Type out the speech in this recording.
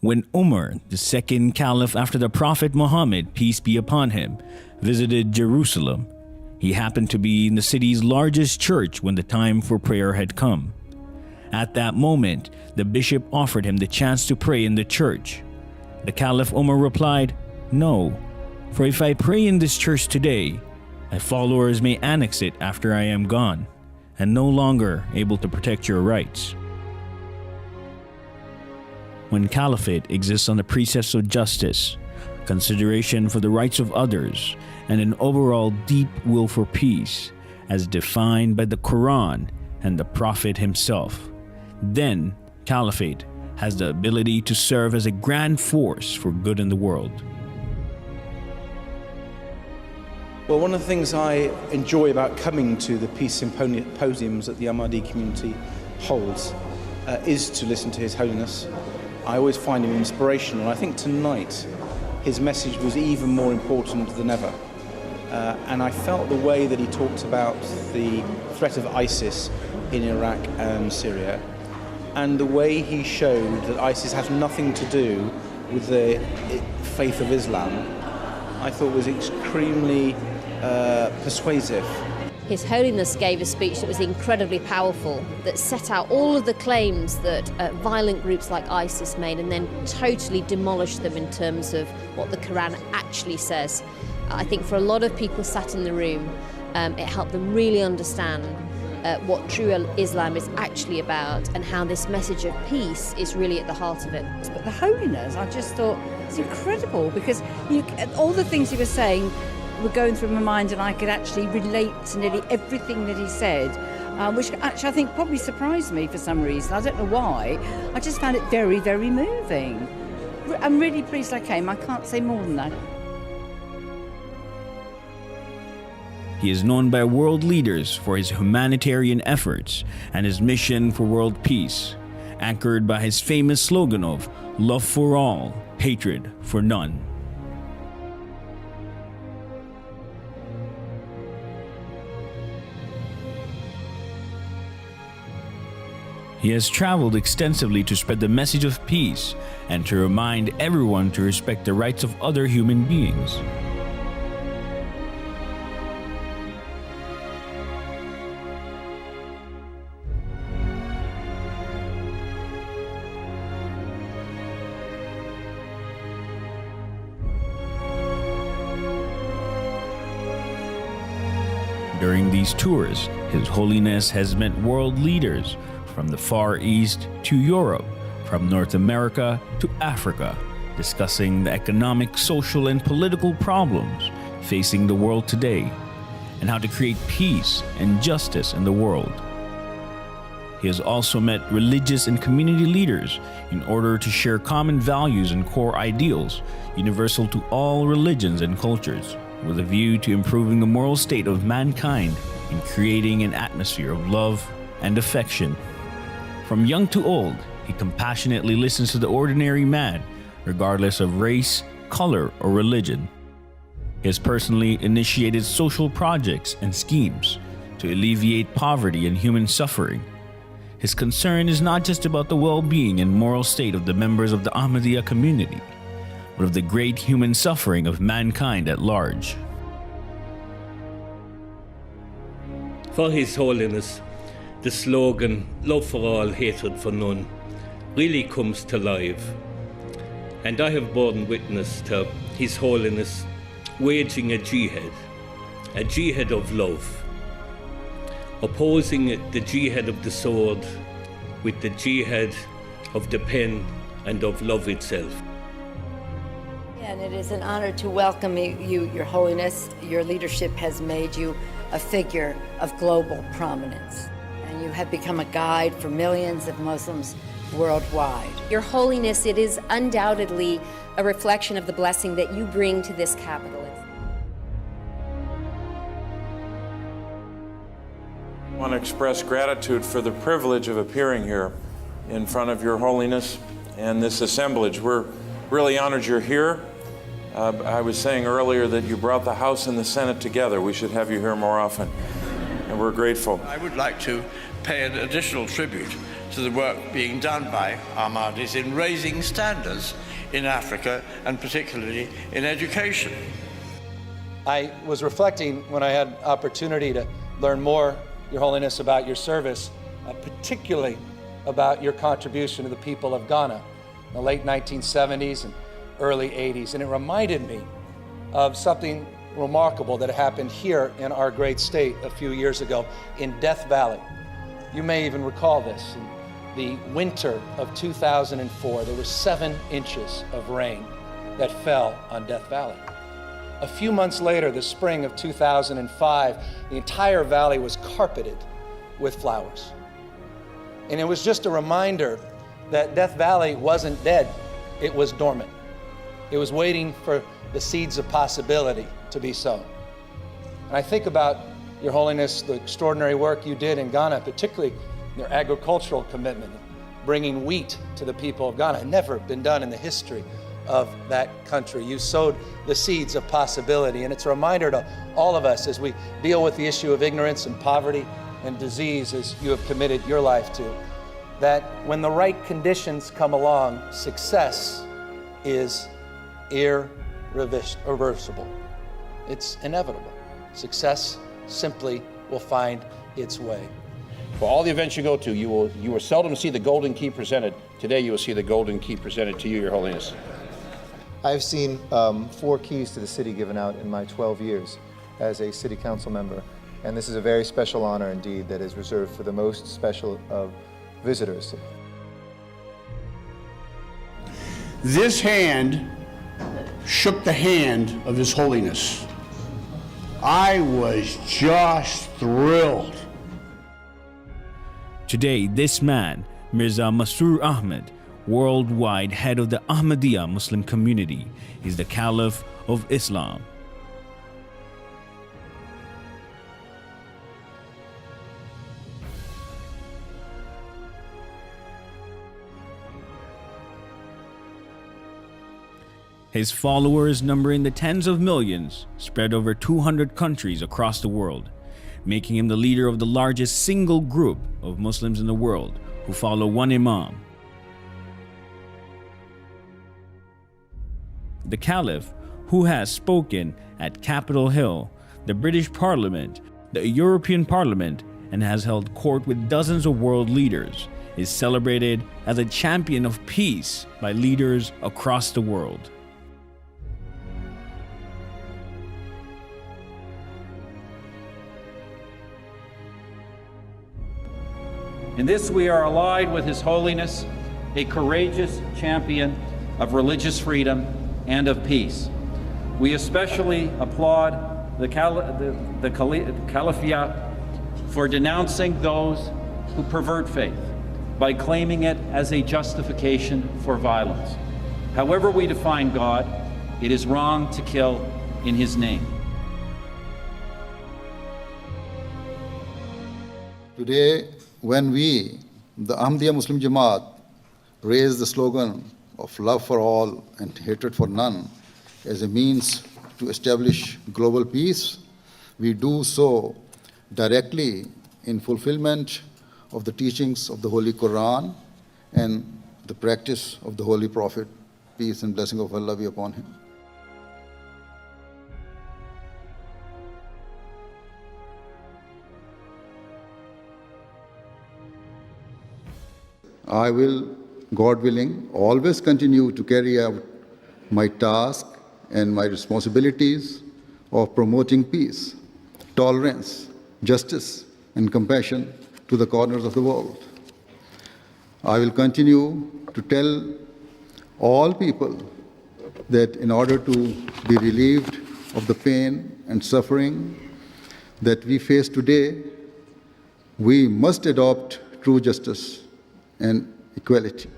When Umar, the second caliph after the Prophet Muhammad, peace be upon him, visited Jerusalem, he happened to be in the city's largest church when the time for prayer had come. At that moment, the bishop offered him the chance to pray in the church. The Caliph Umar replied, "No, for if I pray in this church today, my followers may annex it after I am gone, and no longer able to protect your rights." When caliphate exists on the precepts of justice, consideration for the rights of others, and an overall deep will for peace, as defined by the Quran and the Prophet himself, then caliphate has the ability to serve as a grand force for good in the world. Well, one of the things I enjoy about coming to the peace symposiums that the Ahmadi community holds is to listen to His Holiness. I always find him inspirational. I think tonight his message was even more important than ever. And I felt the way that he talked about the threat of ISIS in Iraq and Syria, and the way he showed that ISIS has nothing to do with the faith of Islam, I thought was extremely persuasive. His Holiness gave a speech that was incredibly powerful, that set out all of the claims that violent groups like ISIS made and then totally demolished them in terms of what the Quran actually says. I think for a lot of people sat in the room, it helped them really understand what true Islam is actually about and how this message of peace is really at the heart of it. But the Holiness, I just thought, it's incredible because all the things he was saying were going through my mind, and I could actually relate to nearly everything that he said, which actually I think probably surprised me for some reason. I don't know why. I just found it very, very moving. I'm really pleased I came. I can't say more than that. He is known by world leaders for his humanitarian efforts and his mission for world peace, anchored by his famous slogan of "Love for all, hatred for none." He has traveled extensively to spread the message of peace and to remind everyone to respect the rights of other human beings. During these tours, His Holiness has met world leaders from the Far East to Europe, from North America to Africa, discussing the economic, social, and political problems facing the world today, and how to create peace and justice in the world. He has also met religious and community leaders in order to share common values and core ideals universal to all religions and cultures, with a view to improving the moral state of mankind and creating an atmosphere of love and affection. From young to old, he compassionately listens to the ordinary man, regardless of race, color, or religion. He has personally initiated social projects and schemes to alleviate poverty and human suffering. His concern is not just about the well-being and moral state of the members of the Ahmadiyya community, but of the great human suffering of mankind at large. For His Holiness, the slogan, "Love for all, hatred for none," really comes to life. And I have borne witness to His Holiness waging a jihad of love, opposing the jihad of the sword with the jihad of the pen and of love itself. And it is an honor to welcome you, Your Holiness. Your leadership has made you a figure of global prominence, and you have become a guide for millions of Muslims worldwide. Your Holiness, it is undoubtedly a reflection of the blessing that you bring to this capital. I want to express gratitude for the privilege of appearing here in front of Your Holiness and this assemblage. We're really honored you're here. I was saying earlier that you brought the House and the Senate together. We should have you here more often, and we're grateful. I would like to pay an additional tribute to the work being done by Ahmadis in raising standards in Africa and particularly in education. I was reflecting when I had opportunity to learn more, Your Holiness, about your service, particularly about your contribution to the people of Ghana in the late 1970s and early 80s. And it reminded me of something remarkable that happened here in our great state a few years ago in Death Valley. You may even recall this. In the winter of 2004, there were 7 inches of rain that fell on Death Valley. A few months later, the spring of 2005, the entire valley was carpeted with flowers. And it was just a reminder that Death Valley wasn't dead, it was dormant. It was waiting for the seeds of possibility to be sown. And I think about, Your Holiness, the extraordinary work you did in Ghana, particularly your agricultural commitment, bringing wheat to the people of Ghana. It had never been done in the history of that country. You sowed the seeds of possibility, and it's a reminder to all of us as we deal with the issue of ignorance and poverty and disease, as you have committed your life to, that when the right conditions come along, success is irreversible. It's inevitable. Success simply will find its way. For all the events you go to, you will seldom see the golden key presented. Today you will see the golden key presented to you, Your Holiness. I've seen 4 keys to the city given out in my 12 years as a city council member, and this is a very special honor indeed that is reserved for the most special of visitors. This hand shook the hand of His Holiness. I was just thrilled. Today, this man, Mirza Masroor Ahmad, worldwide head of the Ahmadiyya Muslim community, is the Caliph of Islam. His followers number in the tens of millions, spread over 200 countries across the world, making him the leader of the largest single group of Muslims in the world who follow one Imam. The Caliph, who has spoken at Capitol Hill, the British Parliament, the European Parliament, and has held court with dozens of world leaders, is celebrated as a champion of peace by leaders across the world. In this we are allied with His Holiness, a courageous champion of religious freedom and of peace. We especially applaud the Caliph for denouncing those who pervert faith by claiming it as a justification for violence. However we define God, it is wrong to kill in His name. Today, when we, the Ahmadiyya Muslim Jamaat, raise the slogan of love for all and hatred for none as a means to establish global peace, we do so directly in fulfillment of the teachings of the Holy Quran and the practice of the Holy Prophet, peace and blessing of Allah be upon him. I will, God willing, always continue to carry out my task and my responsibilities of promoting peace, tolerance, justice, and compassion to the corners of the world. I will continue to tell all people that in order to be relieved of the pain and suffering that we face today, we must adopt true justice and equality.